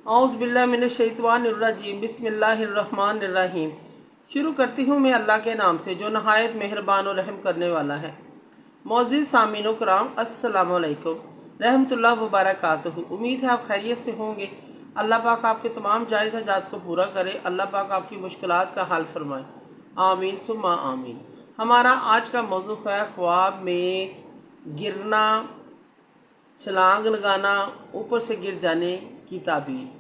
औज़ बिल्लाहि मिनश्शैतानिर्रजीम बिस्मिल्लाहिर्रहमानिर्रहीम। शुरू करती हूँ मैं अल्लाह के नाम से जो नहायत मेहरबान और रहम करने वाला है। मौज़िज़ सामीनो कराम, अस्सलामु अलैकुम रहमतुल्लाह व बरकातहू। उम्मीद है आप खैरियत से होंगे। अल्लाह पाक आपके तमाम जायज़ हाजात को पूरा करे। अल्लाह पाक आपकी मुश्किलात का हल फरमाए। आमीन सुम्मा आमीन। हमारा आज का मौज़ू है ख्वाब में गिरना, छलांग लगाना, ऊपर से गिर जाने की ताबीर।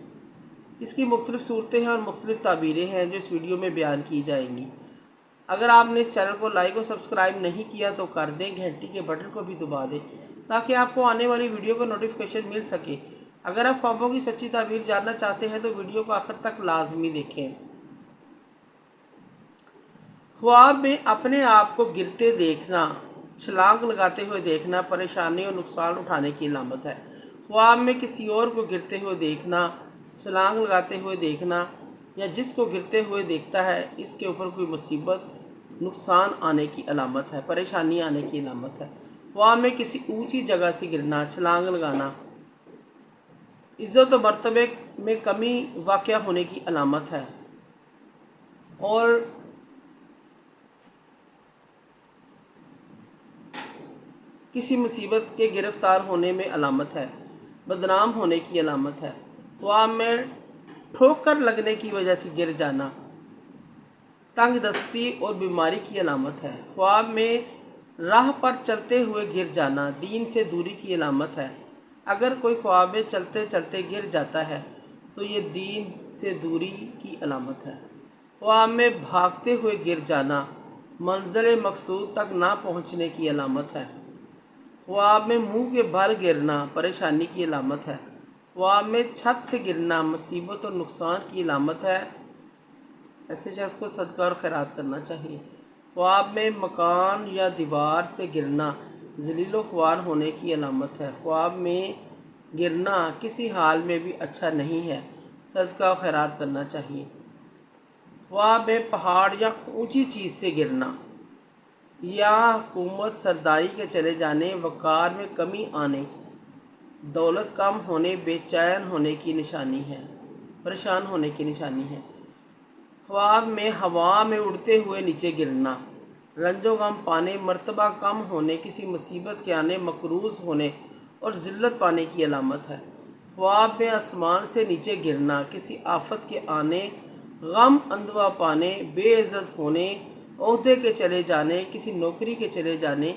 इसकी मुख्तलिफ़ सूरतें हैं और मुख्तलिफ़ ताबीरें हैं जो इस वीडियो में बयान की जाएंगी। अगर आपने इस चैनल को लाइक और सब्सक्राइब नहीं किया तो कर दें, घंटी के बटन को भी दबा दें ताकि आपको आने वाली वीडियो का नोटिफिकेशन मिल सके। अगर आप ख्वाबों की सच्ची ताबीर जानना चाहते हैं तो वीडियो को आखिर तक लाजमी देखें। ख्वाब में अपने आप को गिरते देखना, छलांग लगाते हुए देखना परेशानी और नुकसान उठाने की अलामत है। ख्वाब में किसी और को गिरते हुए देखना, छलांग लगाते हुए देखना या जिसको गिरते हुए देखता है इसके ऊपर कोई मुसीबत, नुकसान आने की अलामत है, परेशानी आने की अलामत है। ख्वाब में किसी ऊंची जगह से गिरना, छलांग लगाना इज़्ज़त और मर्तबे में कमी वाक़या होने की अलामत है और किसी मुसीबत के गिरफ़्तार होने में अलामत है, बदनाम होने की अलामत है। ख्वाब में ठोकर लगने की वजह से गिर जाना तंग दस्ती और बीमारी की अलामत है। ख्वाब में राह पर चलते हुए गिर जाना दीन से दूरी की अलामत है। अगर कोई ख्वाब में चलते चलते गिर जाता है तो ये दीन से दूरी की अलामत है। ख्वाब में भागते हुए गिर जाना मंज़िल मकसूद तक ना पहुँचने की अलामत है। ख्वाब में मुंह के बल गिरना परेशानी की अलामत है। ख्वाब में छत से गिरना मुसीबत और नुकसान की अलामत है। ऐसे शख्स को सदका और खैरात करना चाहिए। ख्वाब में मकान या दीवार से गिरना ज़लील ख्वार होने की अलामत है। ख्वाब में गिरना किसी हाल में भी अच्छा नहीं है, सदका और खैरात करना चाहिए। ख्वाब में पहाड़ या ऊंची चीज़ से गिरना या हुकूमत सरदारी के चले जाने, वक़ार में कमी आने, दौलत कम होने, बेचैन होने की निशानी है, परेशान होने की निशानी है। ख्वाब में हवा में उड़ते हुए नीचे गिरना रंजो गम पाने, मर्तबा कम होने, किसी मुसीबत के आने, मकरूज़ होने और ज़िल्लत पाने की अलामत है। ख्वाब में आसमान से नीचे गिरना किसी आफत के आने, गम अंधवा पाने, बेइज्जत होने, ओहदे के चले जाने, किसी नौकरी के चले जाने,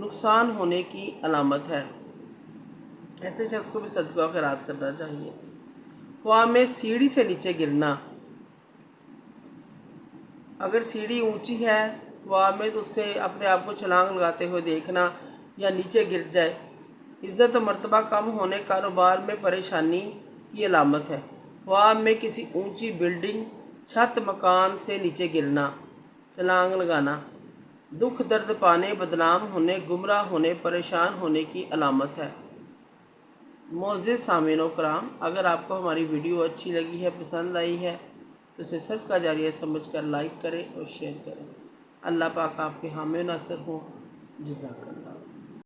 नुकसान होने की अलामत है। ऐसे शख्स को भी सदका खैरात करना चाहिए। ख्वाब में सीढ़ी से नीचे गिरना, अगर सीढ़ी ऊंची है ख्वाब में तो उससे अपने आप को छलांग लगाते हुए देखना या नीचे गिर जाए इज़्ज़त और मर्तबा कम होने, कारोबार में परेशानी की अलामत है। ख्वाब में किसी ऊंची बिल्डिंग, छत, मकान से नीचे गिरना, छलांग लगाना दुख दर्द पाने, बदनाम होने, गुमराह होने, परेशान होने की अलामत है। मोअज़्ज़िज़ सामीनो कराम, अगर आपको हमारी वीडियो अच्छी लगी है, पसंद आई है तो इसे सदका जारिया समझकर लाइक करें और शेयर करें। अल्लाह पाक आपके हामी नासर हों। जज़ाकल्लाह।